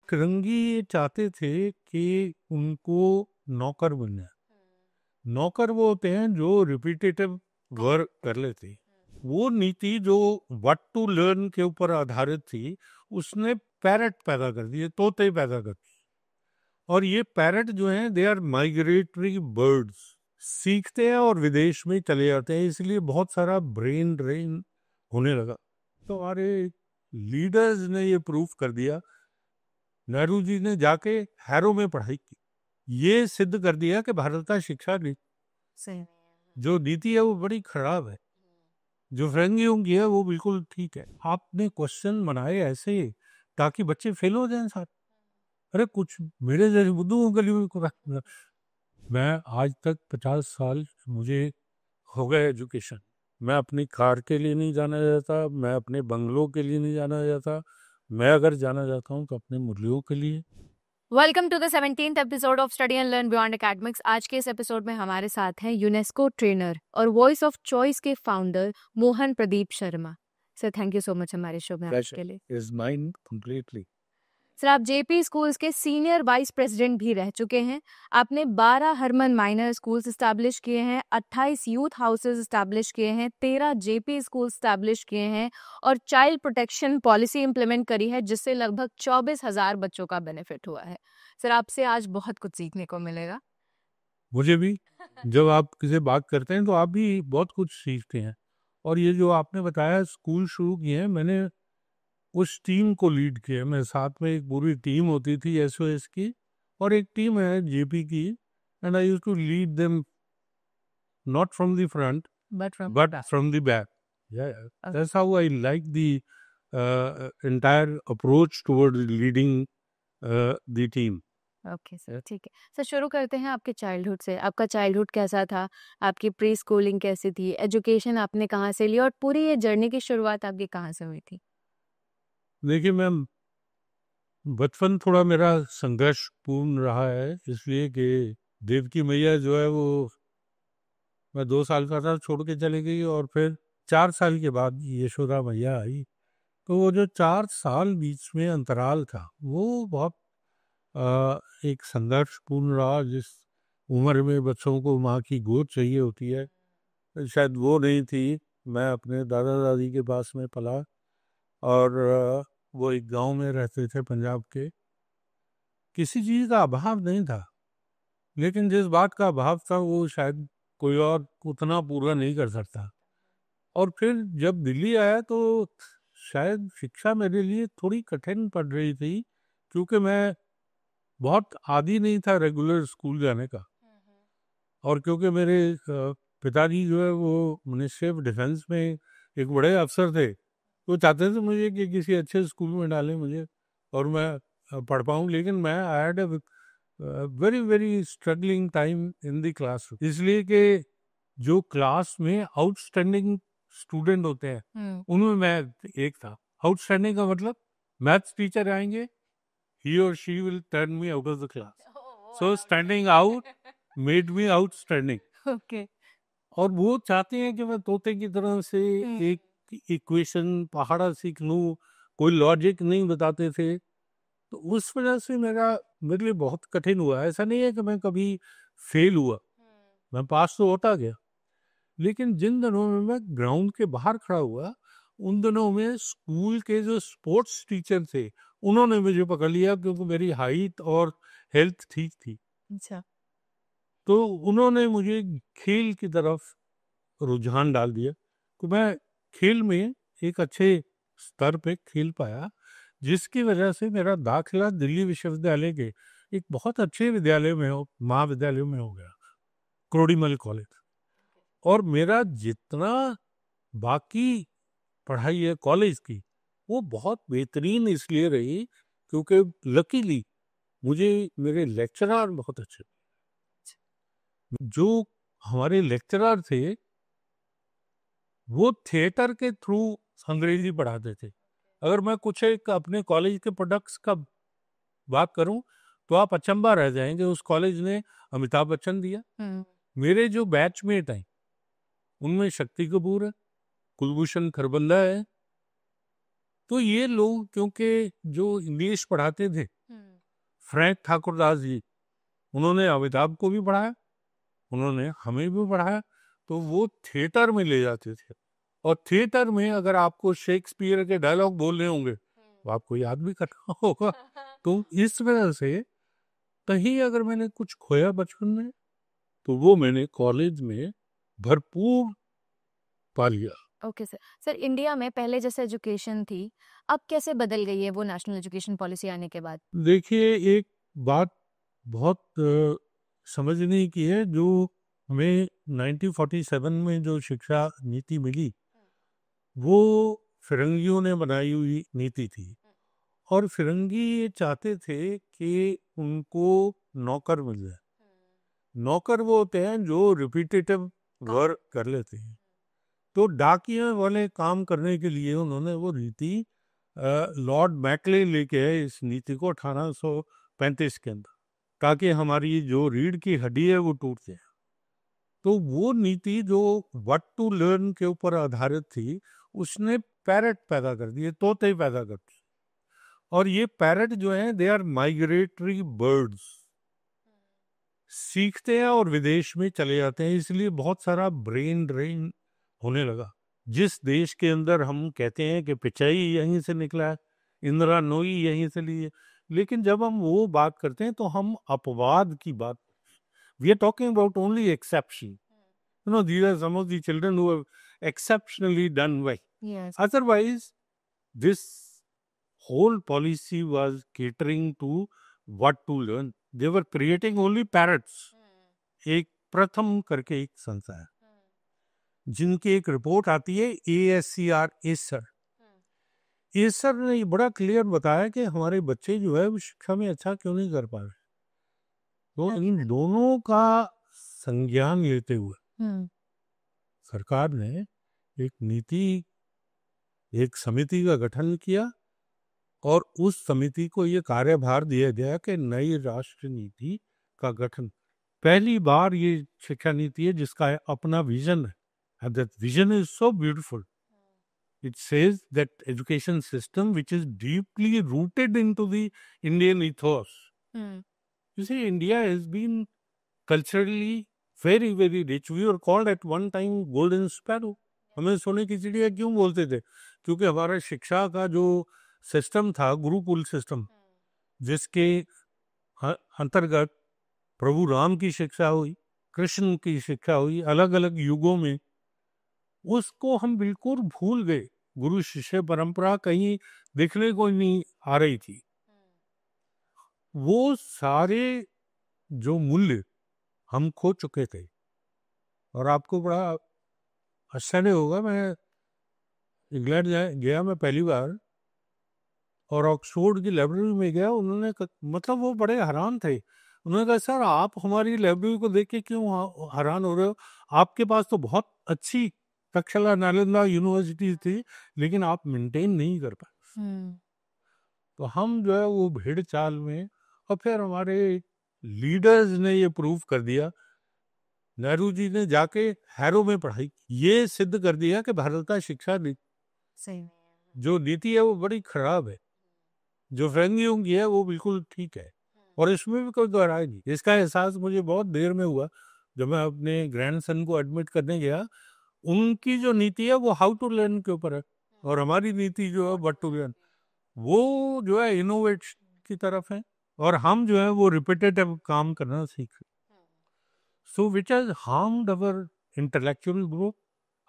फिरंगी ये चाहते थे कि उनको नौकर बनना है। नौकर वो होते हैं जो रिपीटेटिव वर्क कर लेते। वो नीति जो व्हाट टू लर्न के ऊपर आधारित थी, उसने पैरट पैदा कर दिए, तोते पैदा कर दिए। और ये पैरट जो हैं, दे आर माइग्रेटरी बर्ड्स, सीखते हैं और विदेश में चले जाते हैं, इसलिए बहुत सारा ब्रेन ड्रेन होने लगा। तो हमारे लीडर्स ने ये प्रूफ कर दिया। नेहरू जी ने जाके हैरो में पढ़ाई की, ये सिद्ध कर दिया कि भारत का शिक्षा नीति जो नीति है वो बड़ी खराब है, जो फिरंगियों की है वो बिल्कुल ठीक है। आपने क्वेश्चन बनाए ऐसे ताकि बच्चे फेल हो जाएं साथ। अरे कुछ मेरे जैसे बुद्धू के लिए को रखना। मैं आज तक 50 साल मुझे हो गए एजुकेशन, मैं अपनी कार के लिए नहीं जाना चाहता, मैं अपने बंगलों के लिए नहीं जाना चाहता, मैं अगर जाना चाहता हूँ तो अपने मूल्यों के लिए। Welcome to the 17th episode of study and learn beyond academics. आज के इस एपिसोड में हमारे साथ हैं यूनेस्को ट्रेनर और वॉइस ऑफ चॉइस के founder Mohan Pradeep Sharma. Sir thank you so much हमारे शो में आज के लिए। Is mine completely. सर आप जेपी स्कूल्स के सीनियर वाइस प्रेसिडेंट भी रह चुके हैं। आपने 12 हरमन माइनर स्कूल्स एस्टैब्लिश किए हैं, 28 यूथ हाउसेज एस्टैब्लिश किए हैं, 13 जेपी स्कूल एस्टैब्लिश किए हैं और चाइल्ड प्रोटेक्शन पॉलिसी इंप्लीमेंट करी है जिससे लगभग 24,000 बच्चों का बेनिफिट हुआ है। सर आपसे आज बहुत कुछ सीखने को मिलेगा। मुझे भी जब आप किसी बात करते हैं तो आप भी बहुत कुछ सीखते हैं। और ये जो आपने बताया स्कूल शुरू किए हैं, मैंने उस टीम को लीड किया। मैं साथ में एक पूरी टीम होती थी एसओएस की, और एक टीम है जेपी की, and I used to lead them not from the front but from the back. That's how I like the entire approach toward leading the team. Okay sir, ठीक है। Sir शुरू करते हैं आपके चाइल्डहुड से। आपका चाइल्डहुड कैसा था, आपकी प्री स्कूलिंग कैसी थी, एजुकेशन आपने कहाँ से ली और पूरी ये जर्नी की शुरुआत आपकी कहाँ से हुई थी? देखिए मैम, बचपन थोड़ा मेरा संघर्षपूर्ण रहा है, इसलिए कि देवकी मैया जो है वो मैं 2 साल का था छोड़ के चली गई, और फिर 4 साल के बाद यशोदा मैया आई। तो वो जो 4 साल बीच में अंतराल था वो बहुत एक संघर्षपूर्ण रहा। जिस उम्र में बच्चों को माँ की गोद चाहिए होती है, शायद वो नहीं थी। मैं अपने दादा दादी के पास में पला, और वो एक गांव में रहते थे पंजाब के। किसी चीज़ का अभाव नहीं था, लेकिन जिस बात का अभाव था वो शायद कोई और उतना पूरा नहीं कर सकता। और फिर जब दिल्ली आया तो शायद शिक्षा मेरे लिए थोड़ी कठिन पड़ रही थी, क्योंकि मैं बहुत आदी नहीं था रेगुलर स्कूल जाने का। और क्योंकि मेरे पिताजी जो है वो मिनिस्ट्री ऑफ डिफेंस में एक बड़े अफसर थे, तो चाहते थे मुझे कि किसी अच्छे स्कूल में डालें मुझे, और मैं पढ़ पाऊँ। लेकिन मैं I had a very very struggling time in the class, इसलिए कि जो क्लास में आउटस्टैंडिंग स्टूडेंट होते हैं उनमें मैं एक था। आउटस्टैंडिंग का मतलब मैथ्स टीचर आएंगे, ही और she will turn me out of the class, so standing out made me outstanding. Okay. और वो चाहते हैं कि मैं तोते की तरह से एक इक्वेशन पहाड़ा सीख लूं, कोई लॉजिक नहीं बताते थे। तो उस वजह से मेरे लिए बहुत कठिन हुआ। ऐसा नहीं है कि मैं कभी फेल हुआ, मैं पास तो होता गया। लेकिन जिन दिनों में मैं ग्राउंड के बाहर खड़ा हुआ, उन दिनों में स्कूल के जो स्पोर्ट्स टीचर थे उन्होंने मुझे पकड़ लिया, क्योंकि मेरी हाइट और हेल्थ ठीक थी। अच्छा। तो उन्होंने मुझे खेल की तरफ रुझान डाल दिया, तो मैं खेल में एक अच्छे स्तर पे खेल पाया, जिसकी वजह से मेरा दाखिला दिल्ली विश्वविद्यालय के एक बहुत अच्छे विद्यालय में महाविद्यालय में हो गया, क्रोडीमल कॉलेज। और मेरा जितना बाकी पढ़ाई है कॉलेज की वो बहुत बेहतरीन इसलिए रही क्योंकि लकीली मुझे मेरे लेक्चरर बहुत अच्छे। जो हमारे लेक्चरर थे वो थिएटर के थ्रू अंग्रेजी पढ़ाते थे। अगर मैं कुछ एक अपने कॉलेज के प्रोडक्ट्स का बात करूं तो आप अचंभा रह जाएंगे। उस कॉलेज ने अमिताभ बच्चन दिया, मेरे जो बैचमेट हैं उनमें शक्ति कपूर है, कुलभूषण खरबंदा है, तो ये लोग क्योंकि जो इंग्लिश पढ़ाते थे, फ्रैंक ठाकुरदास जी, उन्होंने अमिताभ को भी पढ़ाया, उन्होंने हमें भी पढ़ाया, तो वो थिएटर में ले जाते थे। और थिएटर में अगर आपको शेक्सपियर के डायलॉग बोलने होंगे तो आपको याद भी करना होगा। तो इस वजह से कहीं अगर मैंने कुछ खोया बचपन में तो वो मैंने कॉलेज में भरपूर पा लिया। Okay sir. सर, इंडिया में पहले जैसे एजुकेशन थी, अब कैसे बदल गई है वो नेशनल एजुकेशन पॉलिसी आने के बाद? देखिए, एक बात बहुत समझने की है, जो हमें 1947 में जो शिक्षा नीति मिली वो फिरंगियों ने बनाई हुई नीति थी। और फिरंगी ये चाहते थे कि उनको नौकर मिल जाए। नौकर वो होते हैं जो रिपीटेटिव वर्क कर लेते हैं। तो डाकिया वाले काम करने के लिए उन्होंने वो नीति लॉर्ड मैकले लेके आए इस नीति को 1835 के अंदर, ताकि हमारी जो रीढ़ की हड्डी है वो टूट जाए। तो वो नीति जो व्हाट टू लर्न के ऊपर आधारित थी, उसने पैरट पैदा कर दिए, तोते पैदा कर दिए। और ये पैरट जो है, दे आर माइग्रेटरी बर्ड्स, सीखते हैं और विदेश में चले जाते हैं, इसलिए बहुत सारा ब्रेन ड्रेन होने लगा। जिस देश के अंदर हम कहते हैं कि पिचाई यहीं से निकला है, इंदिरा नोई यहीं से ली है, लेकिन जब हम वो बात करते हैं तो हम अपवाद की बात, we are talking about only exception, you know, these are some of the children who have exceptionally done well. Yes. Otherwise, this whole policy was catering to what to learn. They were creating only parrots. एक प्रथम करके एक संस्था है जिनकी एक report आती है ASCR, एसर ने ये बड़ा क्लियर बताया कि हमारे बच्चे जो है वो शिक्षा में अच्छा क्यों नहीं कर पा रहे। तो इन दोनों का संज्ञान लेते हुए सरकार ने एक नीति, एक समिति का गठन किया और उस समिति को ये कार्यभार दिया गया कि नई राष्ट्र नीति का गठन। पहली बार ये शिक्षा नीति है जिसका अपना विजन है, and that vision is so beautiful. It says that education system which is deeply rooted into the Indian ethos. You see, India has been culturally very, very rich. We were called at one time golden sparrow. हमें सोने की चिड़िया क्यों बोलते थे? क्योंकि हमारा शिक्षा का जो सिस्टम था, गुरुकुल सिस्टम, जिसके अंतर्गत प्रभु राम की शिक्षा हुई, कृष्ण की शिक्षा हुई अलग अलग युगों में, उसको हम बिल्कुल भूल गए। गुरु शिष्य परंपरा कहीं देखने को नहीं आ रही थी। वो सारे जो मूल्य हम खो चुके थे। और आपको बड़ा आश्चर्य होगा, मैं इंग्लैंड गया मैं पहली बार और ऑक्सफोर्ड की लाइब्रेरी में गया। उन्होंने मतलब वो बड़े हैरान थे। उन्होंने कहा, सर आप हमारी लाइब्रेरी को देख के क्यों हैरान हो रहे हो? आपके पास तो बहुत अच्छी तक्षशिला नालंदा यूनिवर्सिटी थी, लेकिन आप मेंटेन नहीं कर पाए। तो हम जो है वो भेड़ चाल में, और फिर हमारे लीडर्स ने ये प्रूव कर दिया। नेहरू जी ने जाके हैरो में पढ़ाई, ये सिद्ध कर दिया कि भारत का शिक्षा नीति जो नीति है वो बड़ी खराब है, जो फ्रेंगियों की है वो बिल्कुल ठीक है, और इसमें भी कोई दोहराई नहीं। इसका एहसास मुझे बहुत देर में हुआ जब मैं अपने ग्रैंडसन को एडमिट करने गया। उनकी जो नीति है वो हाउ टू लर्न के ऊपर है, और हमारी नीति जो है व्हाट टू लर्न, वो जो है इनोवेट की तरफ है, और हम जो है वो रिपीटेटिव काम करना सीख रहे। So which has harmed our intellectual growth,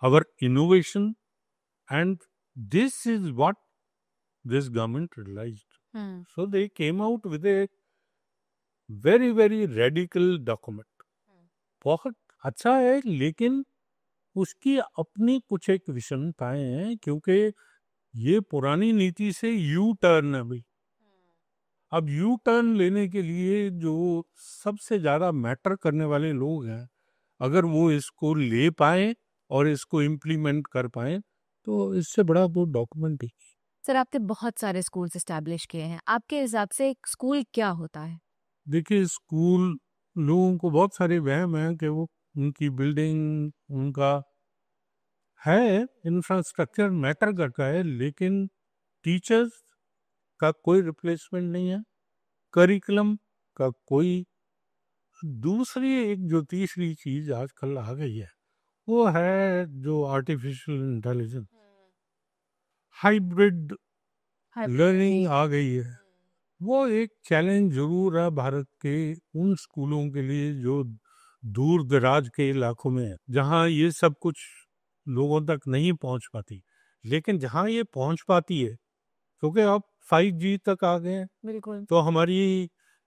our innovation, and this is what this government realized. So they came out with a very, very radical document. बहुत अच्छा है, लेकिन उसकी अपनी कुछ एक विषमताएं हैं, क्योंकि ये पुरानी नीति से यू टर्न है भाई। अब यू टर्न लेने के लिए जो सबसे ज्यादा मैटर करने वाले लोग हैं, अगर वो इसको ले पाए और इसको इम्प्लीमेंट कर पाए तो इससे बड़ा वो डॉक्यूमेंट ही। सर, आपने बहुत सारे स्कूल्स एस्टैब्लिश किए हैं, आपके हिसाब से एक स्कूल क्या होता है? देखिए, स्कूल लोगों को बहुत सारे वहम है कि वो उनकी बिल्डिंग, उनका है इंफ्रास्ट्रक्चर मैटर करता है, लेकिन टीचर्स का कोई रिप्लेसमेंट नहीं है, करिकुलम का कोई। दूसरी एक जो तीसरी चीज आजकल आ गई है वो है जो आर्टिफिशियल इंटेलिजेंस, हाइब्रिड लर्निंग आ गई है। वो एक चैलेंज जरूर है भारत के उन स्कूलों के लिए जो दूर दराज के इलाकों में है, जहाँ ये सब कुछ लोगों तक नहीं पहुंच पाती। लेकिन जहाँ ये पहुंच पाती है, क्योंकि अब 5G तक आ गए हैं, बिल्कुल। तो हमारी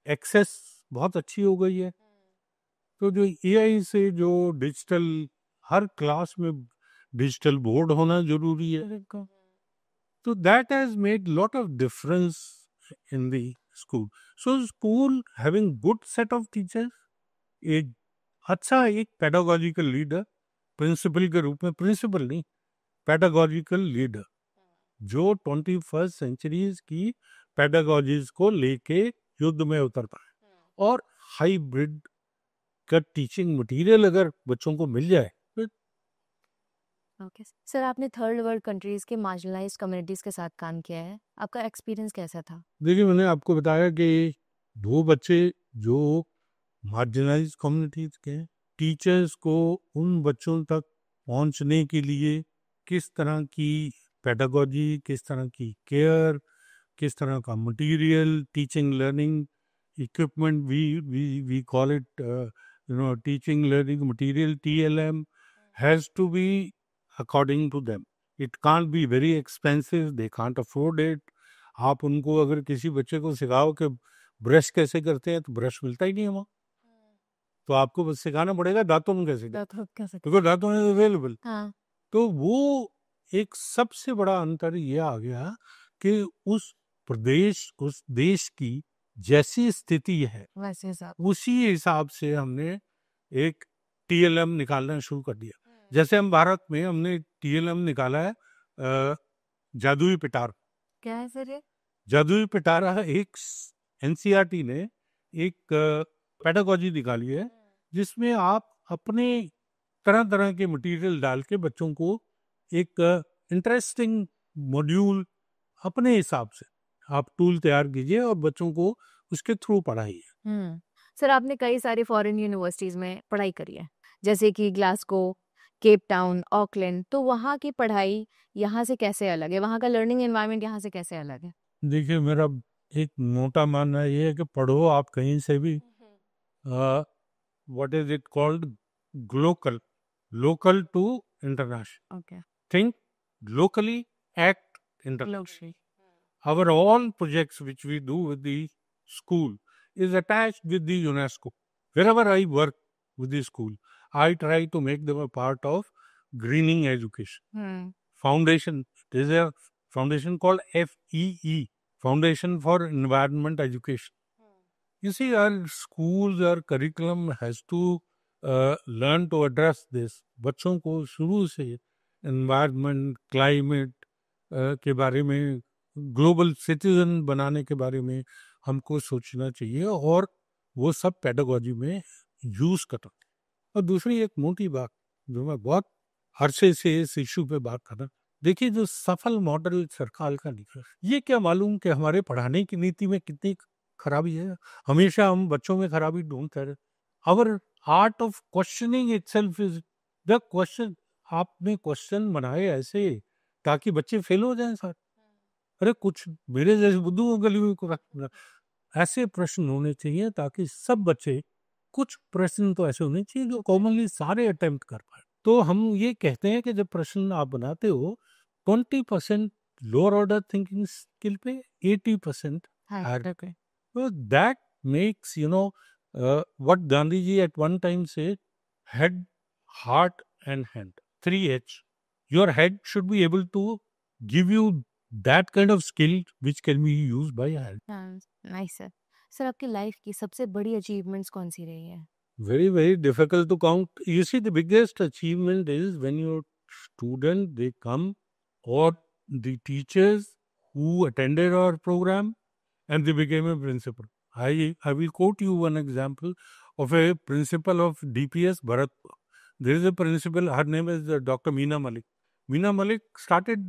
एक्सेस बहुत अच्छी हो गई है। तो जो AI से जो डिजिटल, हर क्लास में डिजिटल बोर्ड होना जरूरी है, बिल्कुल। तो that has made lot of difference in the school. So school having good set of teachers, एक अच्छा एक pedagogical leader, प्रिंसिपल के रूप में, प्रिंसिपल नहीं, pedagogical leader, जो 21st सेंचुरीज की पेडागोजीज को लेके युद्ध में उतर पाए। और हाइब्रिड का टीचिंग मटेरियल अगर बच्चों को मिल जाए तो ओके सर, आपने थर्ड वर्ल्ड कंट्रीज के मार्जिनलाइज्ड कम्युनिटीज के साथ काम किया है, आपका एक्सपीरियंस कैसा था? देखिए, मैंने आपको बताया कि 2 बच्चे जो मार्जिनलाइज्ड कम्युनिटीज के हैं, टीचर्स को उन बच्चों तक पहुंचने के लिए किस तरह की पेडागोजी, किस तरह की केयर, किस तरह का material, teaching learning equipment, we call it teaching learning material, TLM has to be according to them. It can't be very expensive, they can't afford it. आप उनको अगर किसी बच्चे को सिखाओ कि ब्रश कैसे करते हैं, तो ब्रश मिलता ही नहीं है वहाँ, तो आपको बस सिखाना पड़ेगा दांतों में कैसे, क्योंकि दांतों में अवेलेबल। हाँ। तो वो एक सबसे बड़ा अंतर ये आ गया कि उस प्रदेश, उस देश की जैसी स्थिति है वैसे हिसाब। उसी हिसाब से हमने एक TLM निकालना शुरू कर दिया। जैसे हम भारत में हमने TLM निकाला है जादुई पिटार। क्या है सर ये? जादुई पिटारा एक NCERT ने एक पेडागोजी निकाली है, जिसमें आप अपने तरह तरह के मटेरियल डाल के बच्चों को एक इंटरेस्टिंग मॉड्यूल अपने हिसाब से आप टूल तैयार कीजिए और बच्चों को उसके थ्रू पढ़ाइए। सर, आपने कई सारी फॉरेन यूनिवर्सिटीज में पढ़ाई करी है, जैसे कि ग्लासगो, केप टाउन, ऑकलैंड, तो वहाँ की पढ़ाई यहाँ से कैसे अलग है? वहाँ का लर्निंग एनवायरनमेंट यहाँ से कैसे अलग है? देखिए, मेरा एक मोटा मानना ये है कि पढ़ो आप कहीं से भी, what is it called, glocal, local to international, okay. Think locally, act internationally. Our all projects which we do with the school is attached with the UNESCO. Wherever I work with the school, I try to make them a part of greening education. Foundation, there's a foundation called FEE, Foundation for Environment Education. You see, our schools, our curriculum has to learn to address this. बच्चों को शुरू से environment, climate के बारे में, global citizen बनाने के बारे में हमको सोचना चाहिए, और वो सब पेडागोजी में यूज करना। और दूसरी एक मोटी बात जो मैं बहुत अरसे से इस इशू पे बात कर रहा हूँ, देखिए जो सफल मॉडल सरकार का निकला, ये क्या मालूम कि हमारे पढ़ाने की नीति में कितनी खराबी है। हमेशा हम बच्चों में खराबी ढूंढते रहे। Our art of questioning itself is the question. आपने क्वेश्चन बनाए ऐसे ताकि बच्चे फेल हो जाएं सर। अरे कुछ मेरे जैसे बुद्धू गली में ऐसे प्रश्न होने चाहिए ताकि सब बच्चे, कुछ प्रश्न तो ऐसे होने चाहिए जो कॉमनली सारे अटेम्प्ट कर पाए। तो हम ये कहते हैं कि जब प्रश्न आप बनाते हो 20% लोअर ऑर्डर थिंकिंग स्किल पे, 80% हायर। तो that makes what Gandhi ji at one time said, head, heart and hand, 3H. Your head should be able to give you that kind of skill which can be used by hand. Nice sir. Sir, आपकी life की सबसे बड़ी achievements कौन सी रही है? Very, very difficult to count. You see, the biggest achievement is when your student, they come, or the teachers who attended our program and they became a principal. I will quote you one example of a principal of DPS Bharatpur. There is a principal, her name is Dr. Meena Malik. Meena Malik started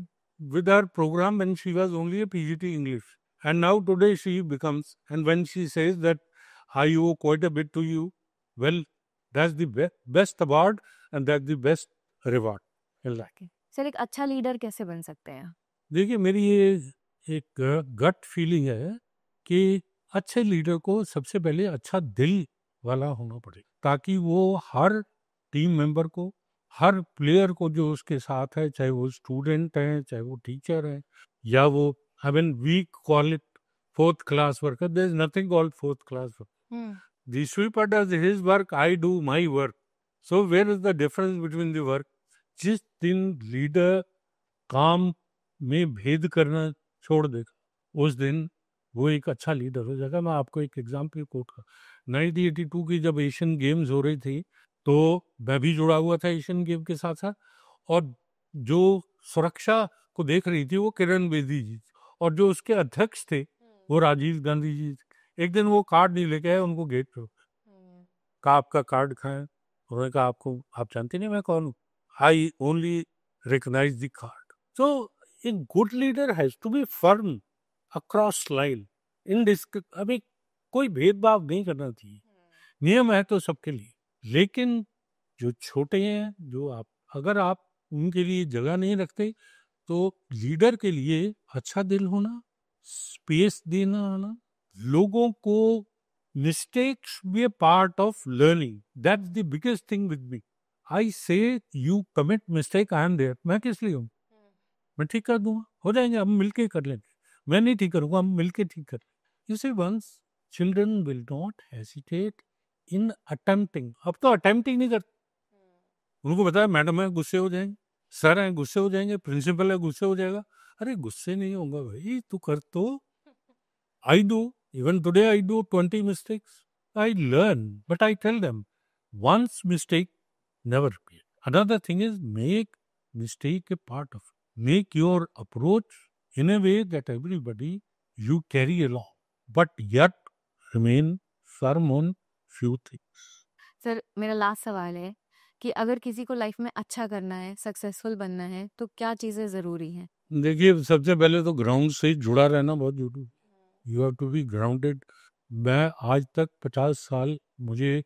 with her program when she was only a PGT English. And now today she becomes, and when she says that I owe quite a bit to you, well, that's the best award and that's the best reward in life. Sir एक अच्छा leader कैसे बन सकते हैं? देखिए, मेरी ये एक गट फीलिंग है कि अच्छे लीडर को सबसे पहले अच्छा दिल वाला होना पड़ेगा, ताकि वो हर टीम मेंबर को, हर प्लेयर को जो उसके साथ है, चाहे वो स्टूडेंट है, चाहे वो टीचर है, या वो we call it fourth class worker. There is nothing called fourth class worker. The sweeper does his work, I do my work. So where is the difference between the work? जिस दिन leader काम में भेद करना छोड़ देगा, उस दिन वो एक अच्छा लीडर हो जाएगा. मैं आपको एक एग्जाम्पल कोट कर, 1982 की जब एशियन गेम्स हो रही थी, तो मैं भी जुड़ा हुआ था एशियन गेम के साथ साथ, और जो सुरक्षा को देख रही थी वो किरण बेदी जी, और जो उसके अध्यक्ष थे वो राजीव गांधी जी. एक दिन वो कार्ड नहीं लेके आए, उनको गेट पे कहा आपका कार्ड खाएं. उन्होंने कहा आपको, आप जानते नहीं मैं कौन हूँ? I only recognise the card. So a good leader has to be firm across line. अभी कोई भेदभाव नहीं करना चाहिए. नियम है तो सबके लिए, लेकिन जो छोटे हैं, जो अगर आप उनके लिए जगह नहीं रखते, तो लीडर के लिए अच्छा दिल होना, स्पेस देना आना, लोगों को mistakes be a part of learning. That's the biggest thing with me. I say you commit mistake, I am there. मैं किस लिए हूँ? मैं ठीक कर दूंगा, हो जाएंगे, हम मिलके कर लेंगे. मैं नहीं ठीक करूंगा, हम मिलके ठीक कर. You see, once children will not hesitate in attempting. अब तो अटेम्प्टिंग नहीं करते. उनको बताया मैडम है गुस्से हो जाएंगे, सर है गुस्से हो जाएंगे, प्रिंसिपल है गुस्से हो जाएगा. अरे गुस्से नहीं होगा भाई, तू कर. तो I do, even today I do 20 mistakes. I learn, but I tell them once mistake, never repeat. Another thing is, make mistake a part of it. Make your approach in a way that everybody you carry along, but yet remain firm on few things. Sir मेरा last सवाल है कि अगर किसी को life में अच्छा करना है, सक्सेसफुल बनना है, तो क्या चीजें जरूरी हैं? देखिए, सबसे पहले तो ग्राउंड से जुड़ा रहना बहुत जरूरी. You have to be grounded. मैं आज तक 50 साल मुझे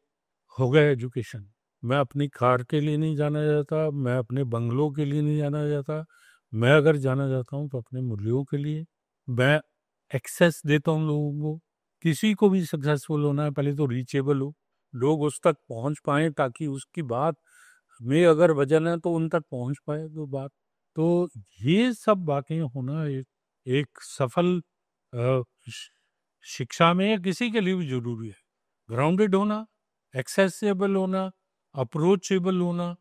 हो गए एजुकेशन. मैं अपनी कार के लिए नहीं जाना चाहता, मैं अपने बंगलों के लिए नहीं जाना चाहता. मैं अगर जाना चाहता हूँ तो अपने मूल्यों के लिए. मैं एक्सेस देता हूँ लोगों को. किसी को भी सक्सेसफुल होना है, पहले तो रीचेबल हो, लोग उस तक पहुँच पाएँ, ताकि उसकी बात में अगर वजन है तो उन तक पहुँच पाए तो बात. तो ये सब बातें होना एक सफल शिक्षा में या किसी के लिए भी जरूरी है. ग्राउंडेड होना, एक्सेसिबल होना, अप्रोचेबल होना,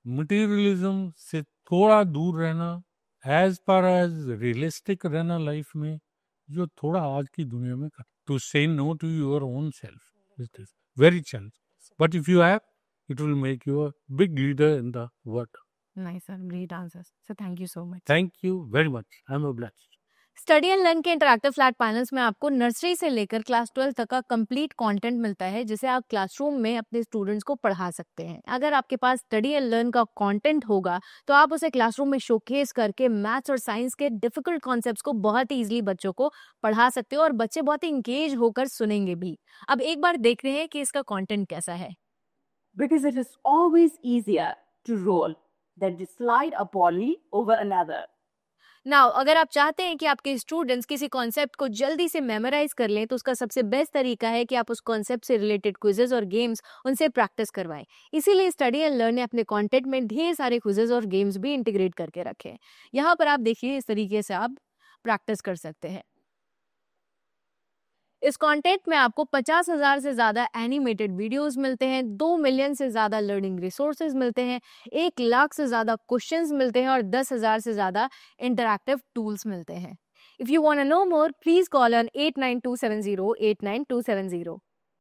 मटेरियलिज्म से थोड़ा दूर रहना, एज पर एज रियलिस्टिक रहना लाइफ में, जो थोड़ा आज की दुनिया में टू से know to your own self. It is very challenge, but if you have, it will make you a big leader in the world. Nice sir, great answers. So thank you so much. Thank you very much. I'm obliged. Study and learn के interactive flat panels में आपको nursery से लेकर class 12 तक का complete content मिलता है, जिसे आप क्लासरूम में अपने स्टूडेंट्स को पढ़ा सकते हैं. अगर आपके पास स्टडी एंड लर्न का कंटेंट होगा, तो आप उसे क्लासरूम में शोकेस करके मैथ्स और साइंस के डिफिकल्ट कॉन्सेप्ट्स को बहुत ही इजीली बच्चों को पढ़ा सकते हो, और बच्चे बहुत ही इंगेज होकर सुनेंगे भी. अब एक बार देख रहे हैं कि इसका कंटेंट कैसा है. Because it is always easier to roll than to slide a poly over another. Now अगर आप चाहते हैं कि आपके स्टूडेंट्स किसी कॉन्सेप्ट को जल्दी से मेमोराइज कर लें, तो उसका सबसे बेस्ट तरीका है कि आप उस कॉन्सेप्ट से रिलेटेड क्विजेज और गेम्स उनसे प्रैक्टिस करवाएं. इसीलिए स्टडी एंड लर्न ने अपने कंटेंट में ढेर सारे क्विजेज और गेम्स भी इंटीग्रेट करके रखे हैं. यहाँ पर आप देखिए, इस तरीके से आप प्रैक्टिस कर सकते हैं. इस कंटेंट में आपको 50,000 से ज़्यादा एनिमेटेड वीडियोस मिलते हैं, 2 मिलियन से ज़्यादा लर्निंग रिसोर्सेज मिलते हैं, 1 लाख से ज़्यादा क्वेश्चंस मिलते हैं, और 10,000 से ज़्यादा इंटरैक्टिव टूल्स मिलते हैं. If you want to know more, please call on 8927089270.